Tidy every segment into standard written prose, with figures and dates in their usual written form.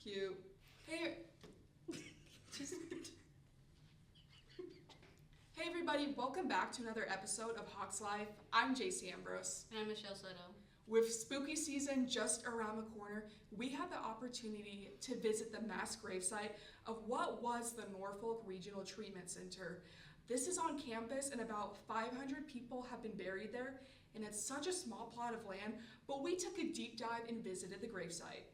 Cute. Hey, hey everybody, welcome back to another episode of Hawk's Life. I'm Jacie Ambrose. And I'm Michelle Soto. With spooky season just around the corner, we had the opportunity to visit the mass gravesite of what was the Norfolk Regional Treatment Center. This is on campus and about 500 people have been buried there, and it's such a small plot of land, but we took a deep dive and visited the gravesite.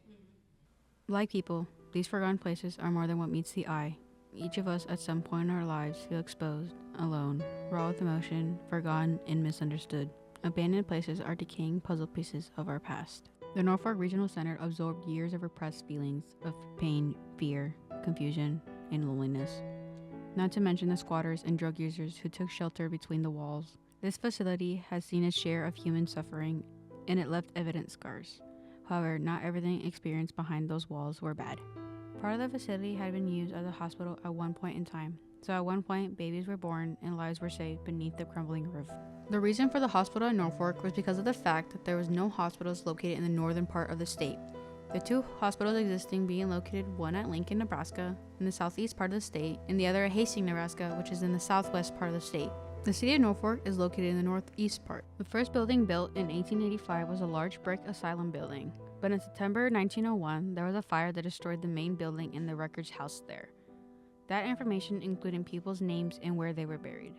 Like people, these forgotten places are more than what meets the eye. Each of us at some point in our lives feel exposed, alone, raw with emotion, forgotten, and misunderstood. Abandoned places are decaying puzzle pieces of our past. The Norfolk Regional Center absorbed years of repressed feelings of pain, fear, confusion, and loneliness. Not to mention the squatters and drug users who took shelter between the walls. This facility has seen its share of human suffering, and it left evident scars. However, not everything experienced behind those walls were bad. Part of the facility had been used as a hospital at one point in time, so at one point babies were born and lives were saved beneath the crumbling roof. The reason for the hospital in Norfolk was because of the fact that there was no hospitals located in the northern part of the state. The two hospitals existing being located, one at Lincoln, Nebraska, in the southeast part of the state, and the other at Hastings, Nebraska, which is in the southwest part of the state. The city of Norfolk is located in the northeast part. The first building built in 1885 was a large brick asylum building, but in September 1901, there was a fire that destroyed the main building and the records housed there. That information included people's names and where they were buried.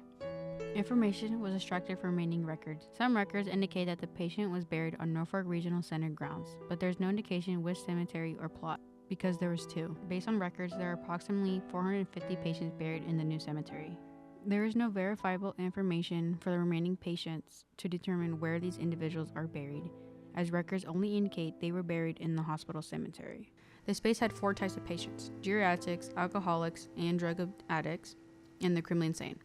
Information was extracted from remaining records. Some records indicate that the patient was buried on Norfolk Regional Center grounds, but there's no indication which cemetery or plot, because there was two. Based on records, there are approximately 450 patients buried in the new cemetery. There is no verifiable information for the remaining patients to determine where these individuals are buried, as records only indicate they were buried in the hospital cemetery. The space had 4 types of patients: geriatrics, alcoholics, and drug addicts, and the criminally insane.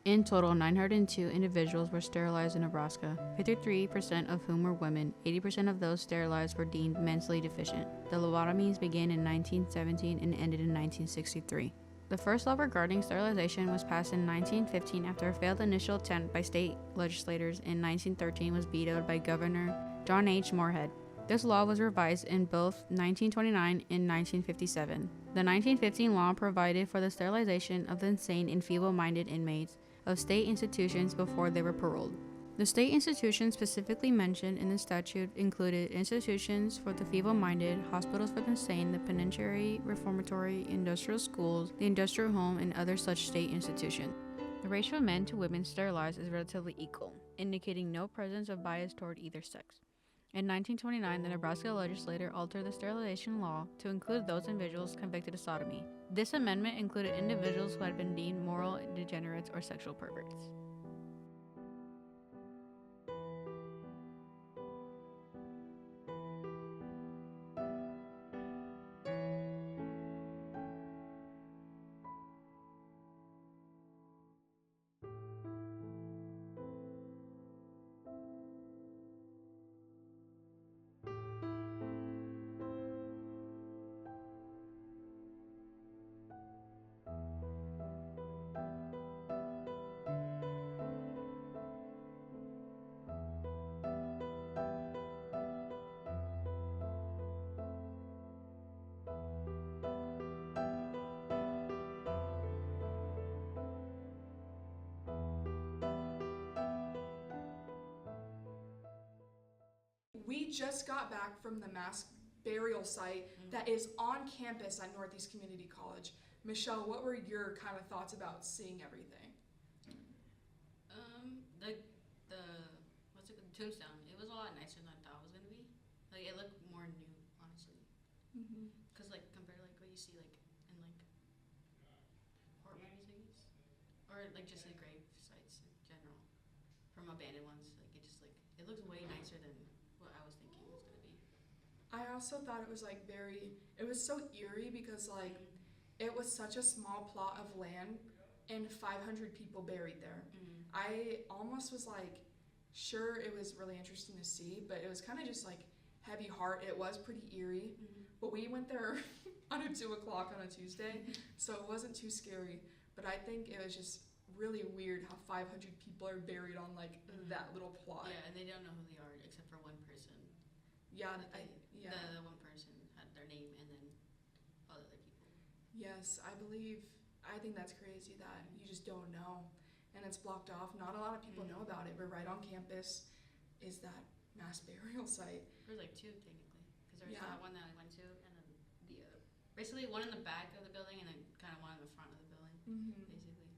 In total, 902 individuals were sterilized in Nebraska, 53% of whom were women. 80% of those sterilized were deemed mentally deficient. The lobotomies began in 1917 and ended in 1963. The first law regarding sterilization was passed in 1915 after a failed initial attempt by state legislators. In 1913 was vetoed by Governor John H. Moorhead. This law was revised in both 1929 and 1957. The 1915 law provided for the sterilization of the insane and feeble-minded inmates of state institutions before they were paroled. The state institutions specifically mentioned in the statute included institutions for the feeble-minded, hospitals for the insane, the penitentiary, reformatory, industrial schools, the industrial home, and other such state institutions. The ratio of men to women sterilized is relatively equal, indicating no presence of bias toward either sex. In 1929, the Nebraska legislature altered the sterilization law to include those individuals convicted of sodomy. This amendment included individuals who had been deemed moral degenerates or sexual perverts. We just got back from the mass burial site that is on campus at Northeast Community College. Michelle, what were your kind of thoughts about seeing everything? The tombstone. It was a lot nicer than I thought it was gonna be. Like, it looked more new, honestly. Cause like compared to like what you see like in like horror movies, I guess, or like just like grave sites in general, from abandoned ones. Like it looks way nicer than what I was thinking it was gonna be. I also thought it was it was so eerie because it was such a small plot of land and 500 people buried there. I almost was sure, it was really interesting to see, but it was kind of just heavy heart. It was pretty eerie, but we went there on a 2 o'clock on a Tuesday, so it wasn't too scary. But I think it was just really weird how 500 people are buried on that little plot. Yeah, and they don't know who they are except for one person. Yeah, The one person had their name and then Yes, I think that's crazy that you just don't know. And it's blocked off. Not a lot of people know about it, but right on campus is that mass burial site. There's like two technically, because there's that one that I went to, and then the other. Basically, one in the back of the building, and then kind of one in the front of the building, basically.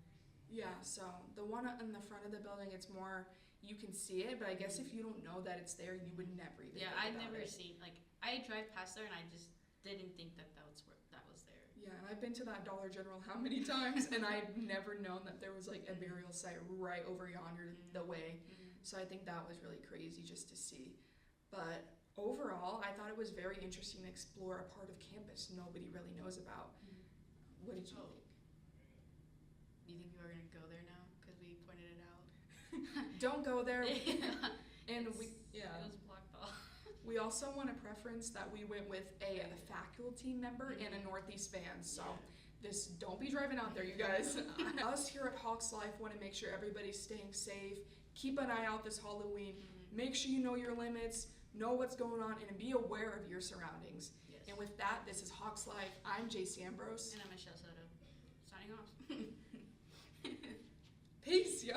Yeah, so the one in the front of the building, it's more, you can see it, but I guess if you don't know that it's there, you would never even think I'd about never it. seen, like, I drive past there, and I just didn't think that that was there. Yeah, and I've been to that Dollar General how many times, and I've never known that there was like a burial site right over yonder the way. So I think that was really crazy just to see. But overall, I thought it was very interesting to explore a part of campus nobody really knows about. What did you think? You think you were gonna go there now because we pointed it out? Don't go there. And it was blocked off. We also want to preference that we went with a faculty member and a Northeast fan, so don't be driving out there, you guys. Us here at Hawks Life want to make sure everybody's staying safe. Keep an eye out this Halloween. Make sure you know your limits, know what's going on, and be aware of your surroundings. Yes. And with that, this is Hawks Life. I'm Jacie Ambrose. And I'm Soto. Signing off. Peace, yo.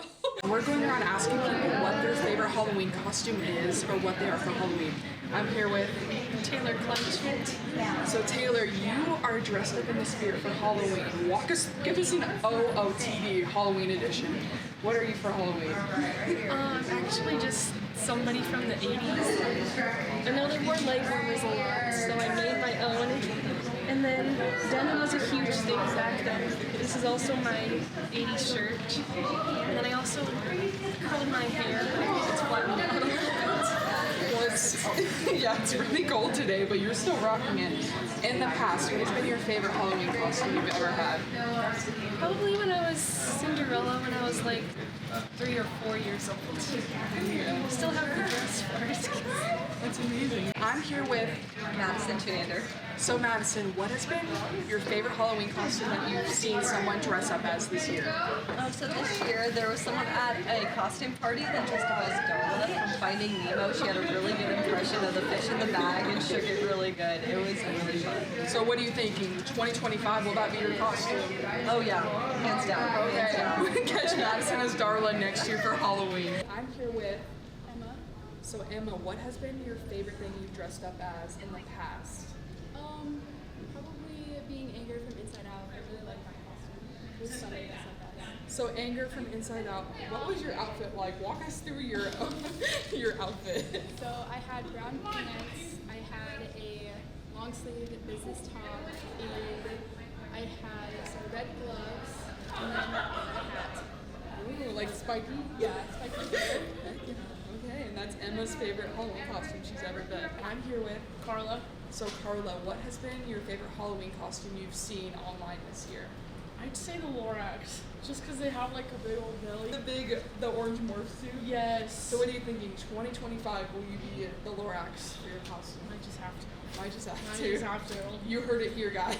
We're going around asking people what their favorite Halloween costume is or what they are for Halloween. I'm here with Taylor Clutchfit. So Taylor, you are dressed up in the spirit for Halloween. Give us an OOTD Halloween edition. What are you for Halloween? I'm actually just somebody from the 80s. I know they wore leg warmers a lot, so I made my own. And then denim was a huge thing back then. This is also my 80s shirt. And then I also curled my hair. It's flattened out a little bit. Well, it's really cold today, but you're still rocking it. In the past, what has been your favorite Halloween costume you've ever had? Probably when I was Cinderella, when I was like 3 or 4 years old. Still have the dress for it. That's amazing. I'm here with Madison Tunander. So Madison, what has been your favorite Halloween costume that you've seen someone dress up as this year? So this year there was someone at a costume party that dressed up as Darla from Finding Nemo. She had a really good impression of the fish in the bag and shook it really good. It was really fun. So what are you thinking? 2025, will that be your costume? Oh yeah, hands down. Okay, catch Madison as Darla next year for Halloween. I'm here with Emma. So Emma, what has been your favorite thing you've dressed up as in the past? Probably being Anger from Inside Out. I really like that costume. It was stunning to set that. So Anger from Inside Out, what was your outfit like? Walk us through your outfit. So I had brown pants, I had a long sleeve business top, and I had some red gloves, and then a hat. Ooh, like spiky? Yeah, spiky hair. Okay, and that's Emma's favorite Halloween costume she's ever been. I'm here with Carla. So Carla, what has been your favorite Halloween costume you've seen online this year? I'd say the Lorax, just because they have like a big old belly. The orange morph suit? Yes. So what are you thinking? 2025, will you be the Lorax for your costume? I just have to. I just have I to. just have to. You heard it here, guys.